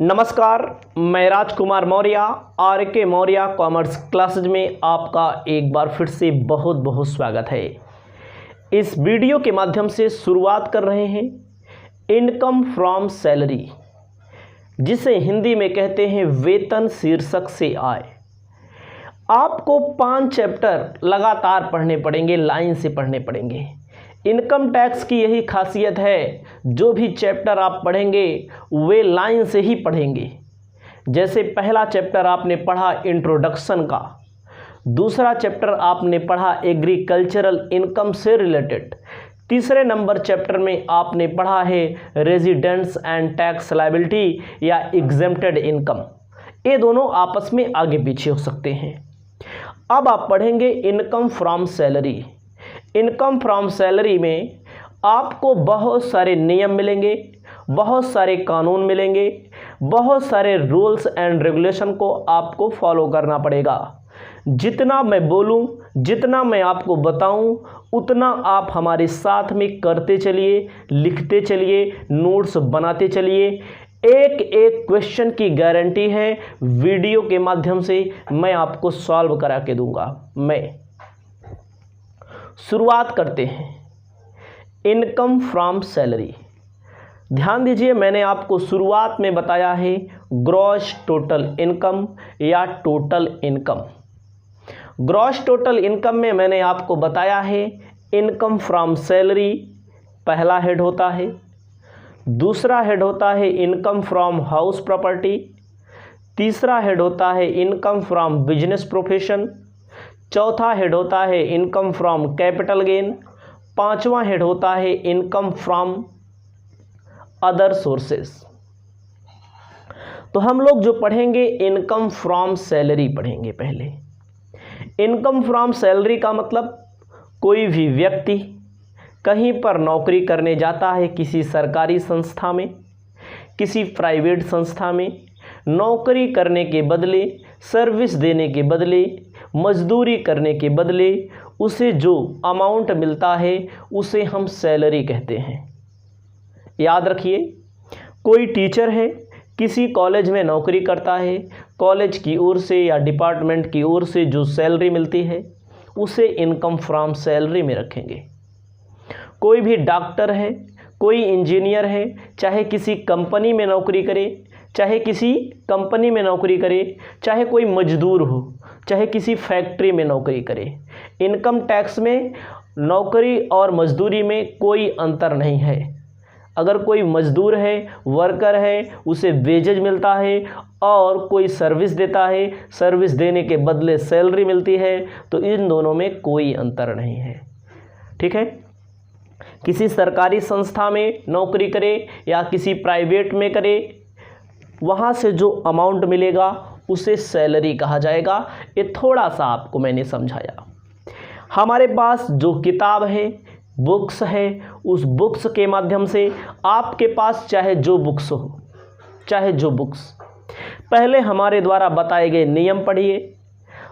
नमस्कार, मैं राजकुमार मौर्य आर के मौर्य कॉमर्स क्लासेज में आपका एक बार फिर से बहुत बहुत स्वागत है। इस वीडियो के माध्यम से शुरुआत कर रहे हैं इनकम फ्रॉम सैलरी, जिसे हिंदी में कहते हैं वेतन शीर्षक से आय। आपको 5 चैप्टर लगातार पढ़ने पड़ेंगे, लाइन से पढ़ने पड़ेंगे। इनकम टैक्स की यही खासियत है, जो भी चैप्टर आप पढ़ेंगे वे लाइन से ही पढ़ेंगे। जैसे पहला चैप्टर आपने पढ़ा इंट्रोडक्शन का, दूसरा चैप्टर आपने पढ़ा एग्रीकल्चरल इनकम से रिलेटेड, तीसरे नंबर चैप्टर में आपने पढ़ा है रेजिडेंट्स एंड टैक्स लायबिलिटी या एग्जेम्प्टेड इनकम। ये दोनों आपस में आगे पीछे हो सकते हैं। अब आप पढ़ेंगे income from salary. Income from salary में आपको बहुत सारे नियम मिलेंगे, बहुत सारे कानून मिलेंगे, बहुत सारे रूल्स एंड रेगुलेशन को आपको फॉलो करना पड़ेगा। जितना मैं बोलूं, जितना मैं आपको बताऊं, उतना आप हमारे साथ में करते चलिए, लिखते चलिए, नोट्स बनाते चलिए। एक एक क्वेश्चन की गारंटी है, वीडियो के माध्यम से मैं आपको सॉल्व करा के दूंगा। शुरुआत करते हैं इनकम फ्रॉम सैलरी। ध्यान दीजिए, मैंने आपको शुरुआत में बताया है ग्रॉस टोटल इनकम या total income. Gross total income में मैंने आपको बताया है इनकम फ्रॉम सैलरी पहला हेड होता है, दूसरा हेड होता है इनकम फ्रॉम हाउस प्रॉपर्टी, तीसरा हेड होता है इनकम फ्रॉम बिजनेस प्रोफेशन, चौथा हेड होता है इनकम फ्रॉम कैपिटल गेन, पांचवा हेड होता है इनकम फ्रॉम अदर सोर्सेस। तो हम लोग जो पढ़ेंगे इनकम फ्रॉम सैलरी पढ़ेंगे। पहले इनकम फ्रॉम सैलरी का मतलब कोई भी व्यक्ति कहीं पर नौकरी करने जाता है, किसी सरकारी संस्था में, किसी प्राइवेट संस्था में, नौकरी करने के बदले, सर्विस देने के बदले, मजदूरी करने के बदले उसे जो अमाउंट मिलता है उसे हम सैलरी कहते हैं। याद रखिए, कोई टीचर है, किसी कॉलेज में नौकरी करता है, कॉलेज की ओर से या डिपार्टमेंट की ओर से जो सैलरी मिलती है उसे इनकम फ्रॉम सैलरी में रखेंगे। कोई भी डॉक्टर है, कोई इंजीनियर है, चाहे किसी कंपनी में नौकरी करे, चाहे किसी कंपनी में नौकरी करे, चाहे कोई मजदूर हो, चाहे किसी फैक्ट्री में नौकरी करे, इनकम टैक्स में नौकरी और मजदूरी में कोई अंतर नहीं है। अगर कोई मजदूर है, वर्कर है, उसे वेजेज मिलता है, और कोई सर्विस देता है, सर्विस देने के बदले सैलरी मिलती है, तो इन दोनों में कोई अंतर नहीं है। ठीक है, किसी सरकारी संस्था में नौकरी करे या किसी प्राइवेट में करे, वहाँ से जो अमाउंट मिलेगा उसे सैलरी कहा जाएगा। ये थोड़ा सा आपको मैंने समझाया। हमारे पास जो किताब है, बुक्स है, उस बुक्स के माध्यम से आपके पास चाहे जो बुक्स हो, चाहे जो बुक्स, पहले हमारे द्वारा बताए गए नियम पढ़िए।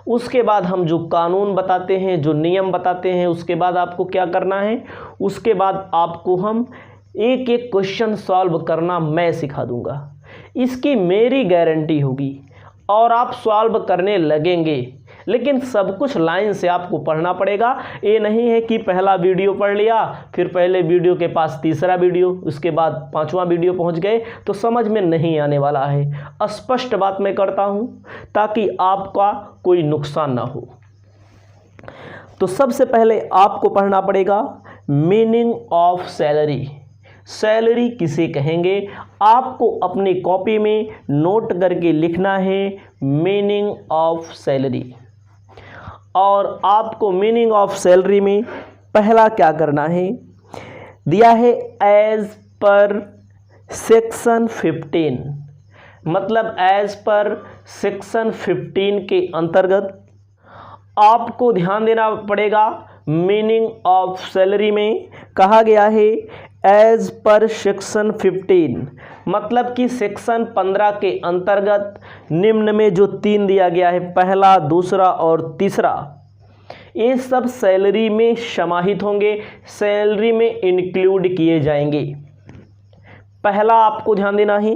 उसके बाद हम जो कानून बताते हैं, जो नियम बताते हैं, उसके बाद आपको क्या करना है, उसके बाद आपको हम एक एक क्वेश्चन सॉल्व करना मैं सिखा दूंगा। इसकी मेरी गारंटी होगी और आप सॉल्व करने लगेंगे। लेकिन सब कुछ लाइन से आपको पढ़ना पड़ेगा। ये नहीं है कि पहला वीडियो पढ़ लिया, फिर पहले वीडियो के पास तीसरा वीडियो, उसके बाद 5वां वीडियो पहुंच गए, तो समझ में नहीं आने वाला है। स्पष्ट बात मैं करता हूं ताकि आपका कोई नुकसान ना हो। तो सबसे पहले आपको पढ़ना पड़ेगा मीनिंग ऑफ सैलरी। सैलरी किसे कहेंगे, आपको अपनी कॉपी में नोट करके लिखना है मीनिंग ऑफ सैलरी। और आपको मीनिंग ऑफ सैलरी में पहला क्या करना है, दिया है एज पर सेक्शन 15, मतलब एज पर सेक्शन 15 के अंतर्गत आपको ध्यान देना पड़ेगा। मीनिंग ऑफ सैलरी में कहा गया है एज पर सेक्शन 15, मतलब कि सेक्शन 15 के अंतर्गत निम्न में जो 3 दिया गया है, पहला, दूसरा और तीसरा, ये सब सैलरी में समाहित होंगे, सैलरी में इंक्लूड किए जाएंगे। पहला आपको ध्यान देना है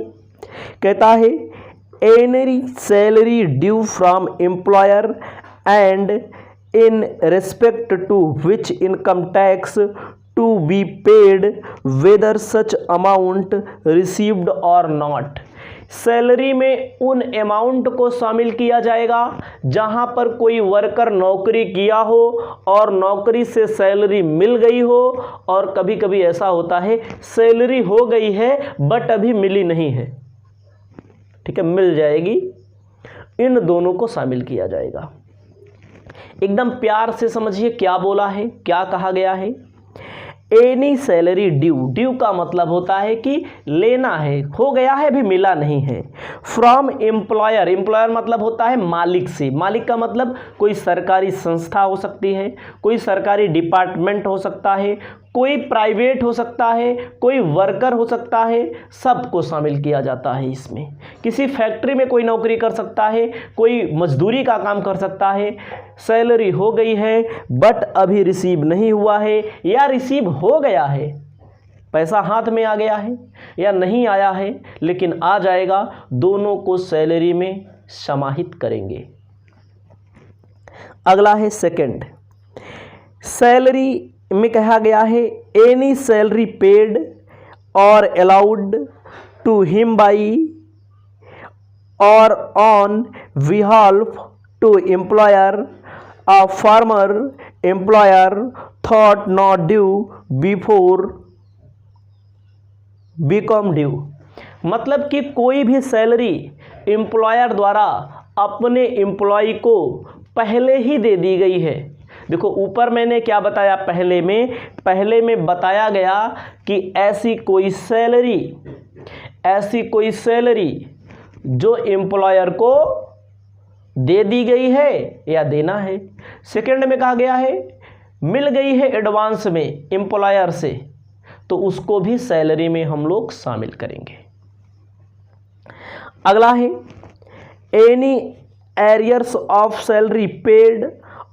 कहता है any salary due from employer and in respect to which income tax to be paid whether such amount received or not. Salary में उन अमाउंट को शामिल किया जाएगा जहां पर कोई वर्कर नौकरी किया हो और नौकरी से सैलरी मिल गई हो, और कभी कभी ऐसा होता है सैलरी हो गई है बट अभी मिली नहीं है, ठीक है, मिल जाएगी, इन दोनों को शामिल किया जाएगा। एकदम प्यार से समझिए क्या बोला है, क्या कहा गया है। एनी सैलरी ड्यू, ड्यू का मतलब होता है कि लेना है, हो गया है अभी मिला नहीं है। फ्रॉम एम्प्लॉयर, एम्प्लॉयर मतलब होता है मालिक से, मालिक का मतलब कोई सरकारी संस्था हो सकती है, कोई सरकारी डिपार्टमेंट हो सकता है, कोई प्राइवेट हो सकता है, कोई वर्कर हो सकता है, सबको शामिल किया जाता है इसमें। किसी फैक्ट्री में कोई नौकरी कर सकता है, कोई मजदूरी का काम कर सकता है, सैलरी हो गई है बट अभी रिसीव नहीं हुआ है, या रिसीव हो गया है, पैसा हाथ में आ गया है, या नहीं आया है लेकिन आ जाएगा, दोनों को सैलरी में समाहित करेंगे। अगला है सेकंड, सैलरी में कहा गया है any salary paid or allowed to him by or on behalf to employer a former employer thought not due before become due. मतलब कि कोई भी सैलरी एम्प्लॉयर द्वारा अपने एम्प्लॉय को पहले ही दे दी गई है। देखो ऊपर मैंने क्या बताया, पहले में बताया गया कि ऐसी कोई सैलरी जो एम्प्लॉयर को दे दी गई है या देना है। सेकंड में कहा गया है मिल गई है एडवांस में एम्प्लॉयर से, तो उसको भी सैलरी में हम लोग शामिल करेंगे। अगला है any arrears of salary paid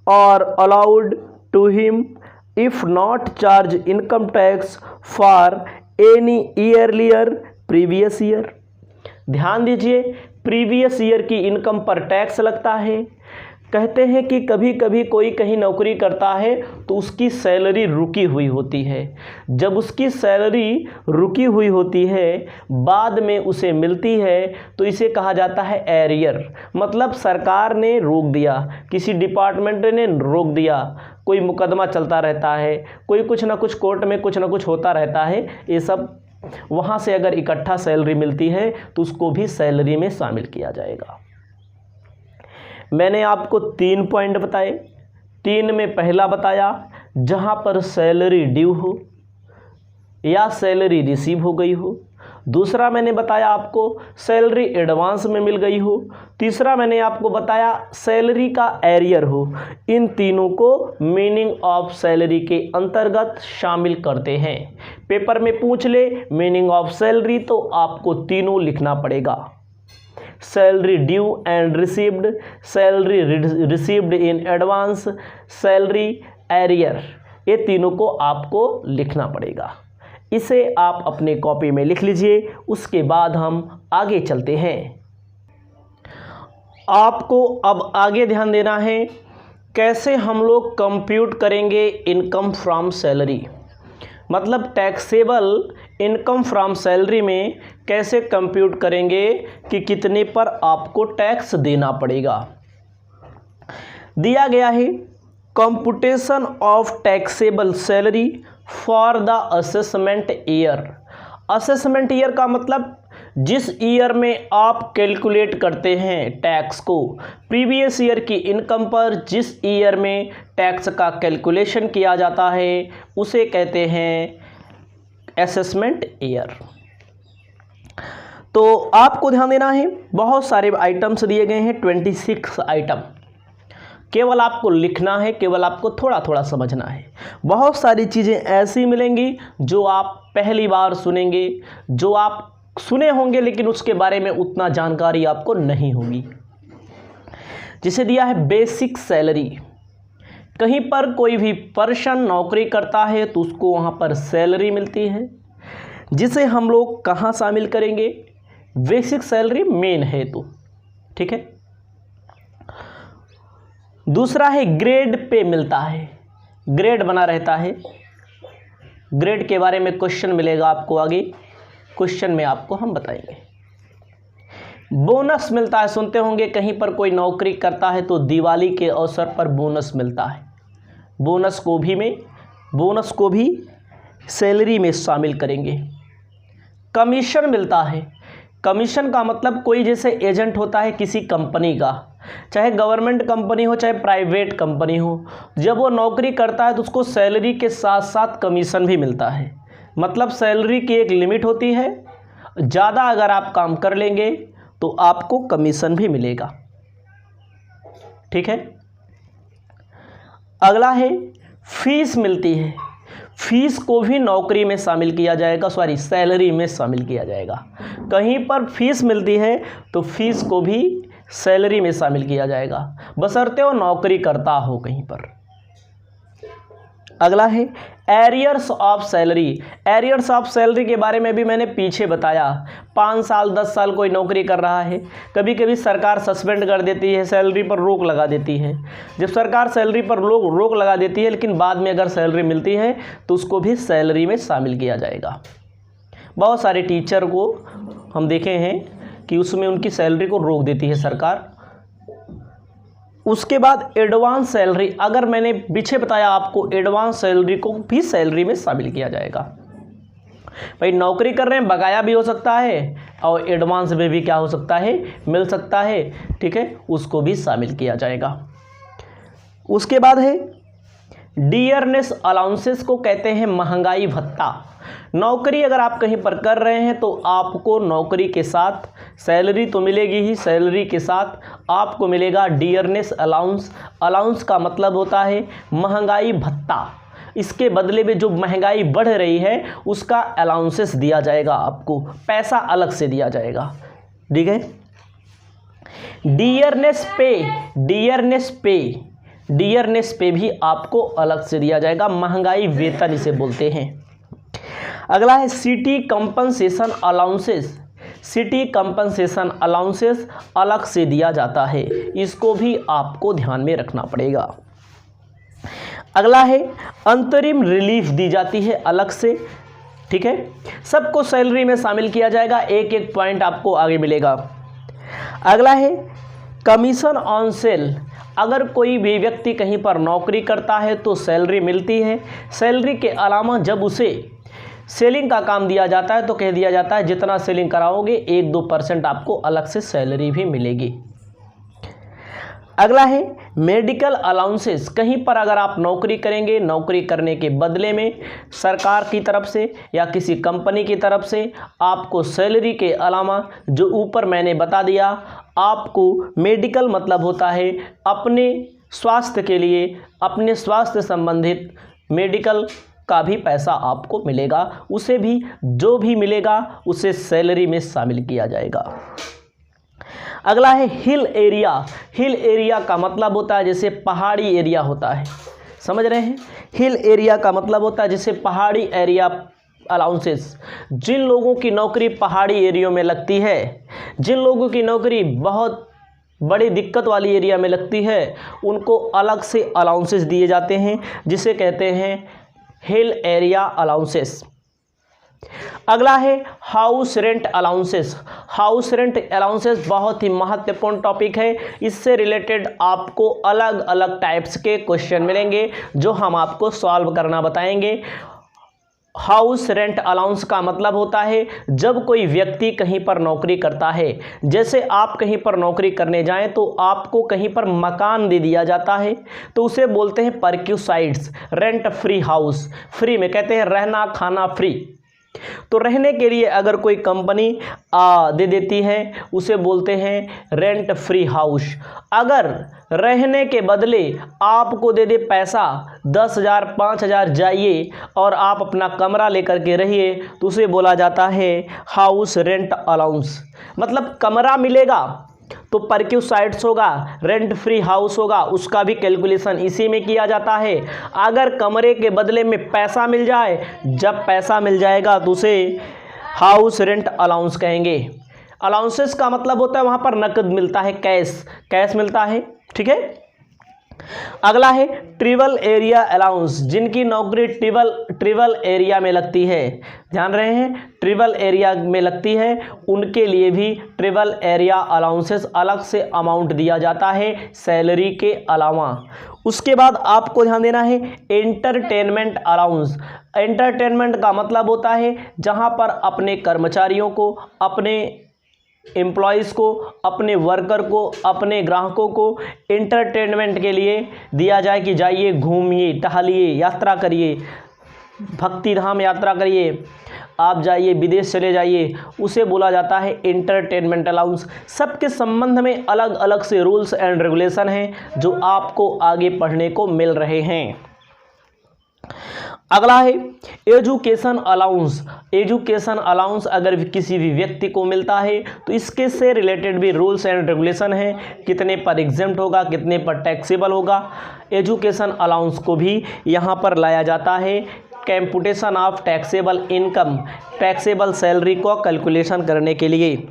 or allowed to him if not charge income tax for any earlier previous year। ध्यान दीजिए, प्रीवियस ईयर की इनकम पर टैक्स लगता है। कहते हैं कि कभी कभी कोई कहीं नौकरी करता है तो उसकी सैलरी रुकी हुई होती है। जब उसकी सैलरी रुकी हुई होती है बाद में उसे मिलती है तो इसे कहा जाता है एरियर। मतलब सरकार ने रोक दिया, किसी डिपार्टमेंट ने रोक दिया, कोई मुकदमा चलता रहता है, कोई कुछ ना कुछ कोर्ट में कुछ ना कुछ होता रहता है, ये सब वहाँ से अगर इकट्ठा सैलरी मिलती है तो उसको भी सैलरी में शामिल किया जाएगा। मैंने आपको 3 पॉइंट बताए। 3 में पहला बताया जहां पर सैलरी ड्यू हो या सैलरी रिसीव हो गई हो। दूसरा मैंने बताया आपको सैलरी एडवांस में मिल गई हो। तीसरा मैंने आपको बताया सैलरी का एरियर हो। इन तीनों को मीनिंग ऑफ सैलरी के अंतर्गत शामिल करते हैं। पेपर में पूछ ले मीनिंग ऑफ सैलरी तो आपको तीनों लिखना पड़ेगा। Salary due and received, salary received in advance, salary arrear, ये तीनों को आपको लिखना पड़ेगा। इसे आप अपने कॉपी में लिख लीजिए। उसके बाद हम आगे चलते हैं। आपको अब आगे ध्यान देना है कैसे हम लोग कंप्यूट करेंगे इनकम फ्रॉम सैलरी। मतलब टैक्सेबल इनकम फ्रॉम सैलरी में कैसे कंप्यूट करेंगे कि कितने पर आपको टैक्स देना पड़ेगा। दिया गया है computation of taxable salary for the assessment year. Assessment year का मतलब जिस ईयर में आप कैलकुलेट करते हैं टैक्स को, प्रीवियस ईयर की इनकम पर जिस ईयर में टैक्स का कैलकुलेशन किया जाता है उसे कहते हैं असेसमेंट ईयर। तो आपको ध्यान देना है, बहुत सारे आइटम्स दिए गए हैं, 26 आइटम। केवल आपको लिखना है, केवल आपको थोड़ा थोड़ा समझना है। बहुत सारी चीज़ें ऐसी मिलेंगी जो आप पहली बार सुनेंगे, जो आप सुने होंगे लेकिन उसके बारे में उतना जानकारी आपको नहीं होगी। जिसे दिया है बेसिक सैलरी। कहीं पर कोई भी पर्सन नौकरी करता है तो उसको वहाँ पर सैलरी मिलती है, जिसे हम लोग कहाँ शामिल करेंगे, बेसिक सैलरी मेन है तो, ठीक है। दूसरा है ग्रेड पे मिलता है, ग्रेड बना रहता है। ग्रेड के बारे में क्वेश्चन मिलेगा आपको आगे, क्वेश्चन में आपको हम बताएंगे। बोनस मिलता है, सुनते होंगे कहीं पर कोई नौकरी करता है तो दिवाली के अवसर पर बोनस मिलता है। बोनस को भी सैलरी में शामिल करेंगे। कमीशन मिलता है, कमीशन का मतलब कोई जैसे एजेंट होता है किसी कंपनी का, चाहे गवर्नमेंट कंपनी हो चाहे प्राइवेट कंपनी हो, जब वो नौकरी करता है तो उसको सैलरी के साथ साथ कमीशन भी मिलता है। मतलब सैलरी की एक लिमिट होती है, ज़्यादा अगर आप काम कर लेंगे तो आपको कमीशन भी मिलेगा, ठीक है। अगला है फीस मिलती है, फीस को भी नौकरी में शामिल किया जाएगा, सैलरी में शामिल किया जाएगा। कहीं पर फीस मिलती है तो फीस को भी सैलरी में शामिल किया जाएगा, बशर्ते वो नौकरी करता हो कहीं पर। अगला है arrears of salary. Arrears of salary के बारे में भी मैंने पीछे बताया। 5 साल 10 साल कोई नौकरी कर रहा है, कभी कभी सरकार सस्पेंड कर देती है, सैलरी पर रोक लगा देती है। जब सरकार सैलरी पर रोक लगा देती है लेकिन बाद में अगर सैलरी मिलती है तो उसको भी सैलरी में शामिल किया जाएगा। बहुत सारे टीचर को हम देखे हैं कि उसमें उनकी सैलरी को रोक देती है सरकार। उसके बाद एडवांस सैलरी, अगर मैंने पीछे बताया आपको, एडवांस सैलरी को भी सैलरी में शामिल किया जाएगा। भाई नौकरी कर रहे हैं, बकाया भी हो सकता है और एडवांस में भी क्या हो सकता है, मिल सकता है, ठीक है, उसको भी शामिल किया जाएगा। उसके बाद है डियरनेस अलाउंसेस, को कहते हैं महंगाई भत्ता। नौकरी अगर आप कहीं पर कर रहे हैं तो आपको नौकरी के साथ सैलरी तो मिलेगी ही, सैलरी के साथ आपको मिलेगा डियरनेस अलाउंस। अलाउंस का मतलब होता है महंगाई भत्ता। इसके बदले में जो महंगाई बढ़ रही है उसका अलाउंसेस दिया जाएगा, आपको पैसा अलग से दिया जाएगा, ठीक है। डियरनेस पे भी आपको अलग से दिया जाएगा, महंगाई वेतन इसे बोलते हैं। अगला है city compensation allowances. City compensation allowances अलग से दिया जाता है, इसको भी आपको ध्यान में रखना पड़ेगा। अगला है अंतरिम रिलीफ दी जाती है अलग से, ठीक है। सबको सैलरी में शामिल किया जाएगा, एक एक पॉइंट आपको आगे मिलेगा। अगला है कमीशन ऑन सेल। अगर कोई भी व्यक्ति कहीं पर नौकरी करता है तो सैलरी मिलती है, सैलरी के अलावा जब उसे सेलिंग का काम दिया जाता है तो कह दिया जाता है जितना सेलिंग कराओगे 1-2% आपको अलग से सैलरी भी मिलेगी। अगला है मेडिकल अलाउंसेस। कहीं पर अगर आप नौकरी करेंगे, नौकरी करने के बदले में सरकार की तरफ से या किसी कंपनी की तरफ से आपको सैलरी के अलावा जो ऊपर मैंने बता दिया, आपको मेडिकल मतलब होता है अपने स्वास्थ्य के लिए, अपने स्वास्थ्य संबंधित मेडिकल का भी पैसा आपको मिलेगा, उसे भी जो भी मिलेगा उसे सैलरी में शामिल किया जाएगा। अगला है हिल एरिया। हिल एरिया का मतलब होता है जैसे पहाड़ी एरिया होता है, समझ रहे हैं। हिल एरिया का मतलब होता है जैसे पहाड़ी एरिया अलाउंसेस। जिन लोगों की नौकरी पहाड़ी एरिया में लगती है, जिन लोगों की नौकरी बहुत बड़ी दिक्कत वाली एरिया में लगती है, उनको अलग से अलाउंसेस दिए जाते हैं, जिसे कहते हैं हिल एरिया अलाउंसेस। अगला है house rent allowances. House rent allowances बहुत ही महत्वपूर्ण टॉपिक है, इससे रिलेटेड आपको अलग अलग टाइप्स के क्वेश्चन मिलेंगे जो हम आपको सॉल्व करना बताएंगे। हाउस रेंट अलाउंस का मतलब होता है जब कोई व्यक्ति कहीं पर नौकरी करता है, जैसे आप कहीं पर नौकरी करने जाएं तो आपको कहीं पर मकान दे दिया जाता है तो उसे बोलते हैं परक्यूसाइड्स, रेंट फ्री हाउस। फ्री में कहते हैं रहना खाना फ्री। तो रहने के लिए अगर कोई कंपनी दे देती है उसे बोलते हैं रेंट फ्री हाउस। अगर रहने के बदले आपको दे दे पैसा 10,000 5,000 जाइए और आप अपना कमरा लेकर के रहिए तो उसे बोला जाता है हाउस रेंट अलाउंस। मतलब कमरा मिलेगा तो परक्यूसाइड्स होगा, रेंट फ्री हाउस होगा, उसका भी कैलकुलेशन इसी में किया जाता है। अगर कमरे के बदले में पैसा मिल जाए, जब पैसा मिल जाएगा तो उसे हाउस रेंट अलाउंस कहेंगे। अलाउंसेस का मतलब होता है वहां पर नकद मिलता है, कैश मिलता है, ठीक है। अगला है ट्रिवल एरिया अलाउंस, जिनकी नौकरी ट्रिवल एरिया में लगती है, ध्यान रहे हैं, ट्रिवल एरिया में लगती है, उनके लिए भी ट्रिवल एरिया अलाउंसेस अलग से अमाउंट दिया जाता है सैलरी के अलावा। उसके बाद आपको ध्यान देना है एंटरटेनमेंट अलाउंस। एंटरटेनमेंट का मतलब होता है जहां पर अपने कर्मचारियों को, अपने एम्प्लॉयज़ को, अपने वर्कर को, अपने ग्राहकों को एंटरटेनमेंट के लिए दिया जाए कि जाइए घूमिए, टहलिए, यात्रा करिए, भक्ति धाम यात्रा करिए, आप जाइए, विदेश चले जाइए, उसे बोला जाता है एंटरटेनमेंट अलाउंस। सबके संबंध में अलग अलग से रूल्स एंड रेगुलेशन हैं जो आपको आगे पढ़ने को मिल रहे हैं। अगला है एजुकेशन अलाउंस। एजुकेशन अलाउंस अगर किसी भी व्यक्ति को मिलता है तो इसके से रिलेटेड भी रूल्स एंड रेगुलेशन है, कितने पर एग्जेम्प्ट होगा, कितने पर टैक्सेबल होगा। एजुकेशन अलाउंस को भी यहाँ पर लाया जाता है computation of taxable income, taxable salary को कैलकुलेशन करने के लिए।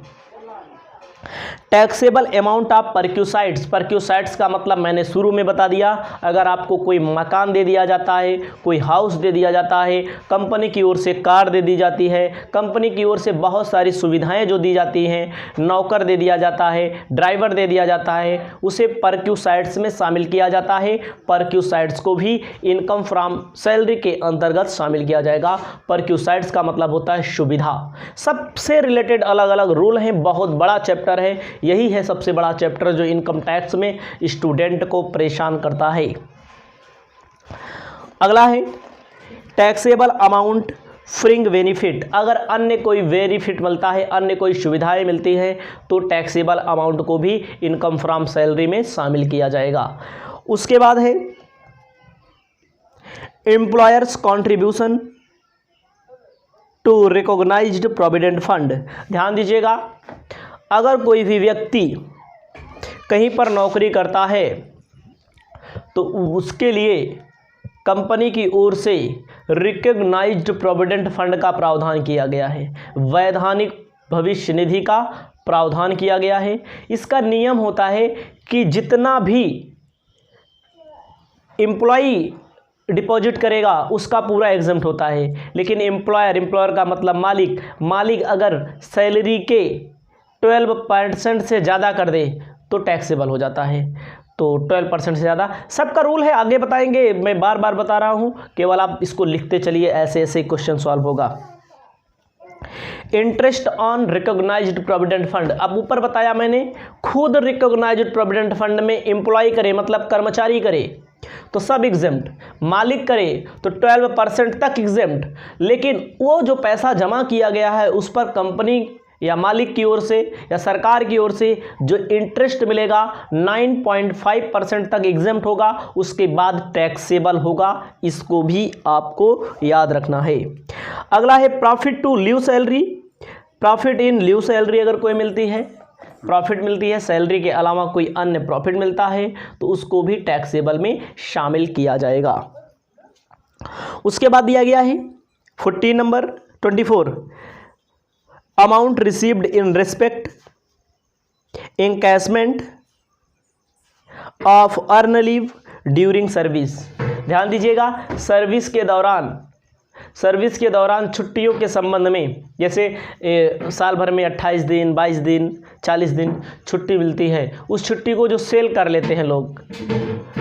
Taxable amount of perquisites. Perquisites का मतलब मैंने शुरू में बता दिया, अगर आपको कोई मकान दे दिया जाता है, कोई हाउस दे दिया जाता है, कंपनी की ओर से कार दे दी जाती है, कंपनी की ओर से बहुत सारी सुविधाएं जो दी जाती हैं, नौकर दे दिया जाता है, ड्राइवर दे दिया जाता है, उसे परक्यूसाइट्स में शामिल किया जाता है। परक्यूसाइट्स को भी इनकम फ्रॉम सैलरी के अंतर्गत शामिल किया जाएगा। परक्यूसाइट्स का मतलब होता है सुविधा। सबसे रिलेटेड अलग अलग रूल हैं, बहुत बड़ा चैप्टर है, यही है सबसे बड़ा चैप्टर जो इनकम टैक्स में स्टूडेंट को परेशान करता है। अगला है टैक्सेबल अमाउंट फ्रिंग बेनिफिट। अगर अन्य कोई बेनिफिट मिलता है, अन्य कोई सुविधाएं मिलती हैं तो टैक्सेबल अमाउंट को भी इनकम फ्रॉम सैलरी में शामिल किया जाएगा। उसके बाद है employers contribution to recognised provident fund. ध्यान दीजिएगा, अगर कोई भी व्यक्ति कहीं पर नौकरी करता है तो उसके लिए कंपनी की ओर से रिकॉग्नाइज्ड प्रोविडेंट फंड का प्रावधान किया गया है, वैधानिक भविष्य निधि का प्रावधान किया गया है। इसका नियम होता है कि जितना भी एम्प्लॉई डिपॉजिट करेगा उसका पूरा एग्जम्प्ट होता है, लेकिन एम्प्लॉयर का मतलब मालिक अगर सैलरी के 12% से ज़्यादा कर दे तो टैक्सेबल हो जाता है। तो 12% से ज़्यादा सबका रूल है, आगे बताएंगे, मैं बार बार बता रहा हूँ, केवल आप इसको लिखते चलिए, ऐसे ऐसे क्वेश्चन सॉल्व होगा। Interest on recognised provident fund. अब ऊपर बताया मैंने, खुद रिकॉग्नाइज्ड प्रोविडेंट फंड में एम्प्लॉय करे मतलब कर्मचारी करे तो सब एग्जेम्प्ट, मालिक करे तो 12% तक एग्जेम्प्ट, लेकिन वो जो पैसा जमा किया गया है उस पर कंपनी या मालिक की ओर से या सरकार की ओर से जो इंटरेस्ट मिलेगा 9.5% तक एग्जेम्प्ट होगा, उसके बाद टैक्सेबल होगा। इसको भी आपको याद रखना है। अगला है profit to leave salary. Profit in leave salary अगर कोई मिलती है, प्रॉफिट मिलती है, सैलरी के अलावा कोई अन्य प्रॉफिट मिलता है तो उसको भी टैक्सेबल में शामिल किया जाएगा। उसके बाद दिया गया है 14 number 24, amount received in respect encashment of earn leave during service. ध्यान दीजिएगा, सर्विस के दौरान छुट्टियों के संबंध में, जैसे साल भर में 28 दिन, 22 दिन, 40 दिन छुट्टी मिलती है, उस छुट्टी को जो सेल कर लेते हैं लोग,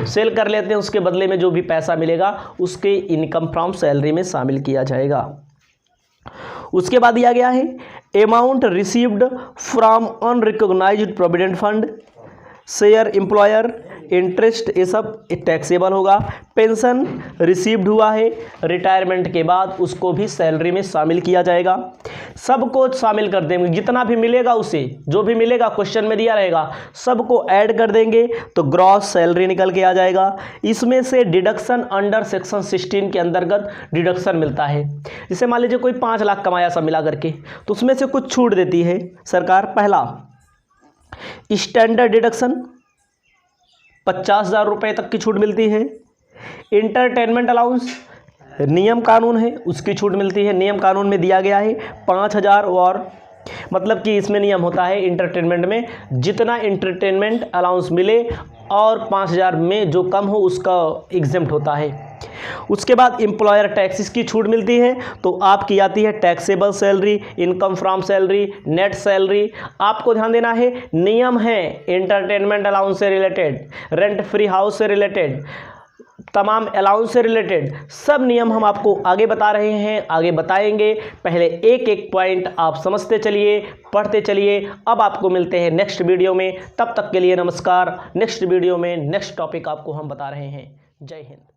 सेल कर लेते हैं, उसके बदले में जो भी पैसा मिलेगा उसके इनकम फ्रॉम सैलरी में शामिल किया जाएगा। उसके बाद दिया गया है amount received from unrecognised provident fund, share employer, interest, ये सब टैक्सेबल होगा। पेंशन रिसीव्ड हुआ है रिटायरमेंट के बाद, उसको भी सैलरी में शामिल किया जाएगा। सबको शामिल कर देंगे, जितना भी मिलेगा उसे, जो भी मिलेगा क्वेश्चन में दिया रहेगा सबको ऐड कर देंगे तो ग्रॉस सैलरी निकल के आ जाएगा। इसमें से डिडक्शन अंडर सेक्शन 16 के अंतर्गत डिडक्शन मिलता है। जैसे मान लीजिए कोई 5 लाख कमाया सब मिला करके, तो उसमें से कुछ छूट देती है सरकार। पहला स्टैंडर्ड डिडक्शन 50,000 रुपये तक की छूट मिलती है। इंटरटेनमेंट अलाउंस नियम कानून है उसकी छूट मिलती है, नियम कानून में दिया गया है 5,000 और मतलब कि इसमें नियम होता है इंटरटेनमेंट में, जितना इंटरटेनमेंट अलाउंस मिले और 5,000 में जो कम हो उसका एग्जेम्प्ट होता है। उसके बाद एम्प्लॉयर टैक्सेस की छूट मिलती है, तो आपकी आती है taxable salary, income from salary, net salary. आपको ध्यान देना है, नियम है इंटरटेनमेंट अलाउंस से रिलेटेड, रेंट फ्री हाउस से रिलेटेड, तमाम अलाउंस से रिलेटेड सब नियम हम आपको आगे बता रहे हैं, आगे बताएंगे। पहले एक एक पॉइंट आप समझते चलिए, पढ़ते चलिए। अब आपको मिलते हैं नेक्स्ट वीडियो में, तब तक के लिए नमस्कार। नेक्स्ट वीडियो में नेक्स्ट टॉपिक आपको हम बता रहे हैं। जय हिंद।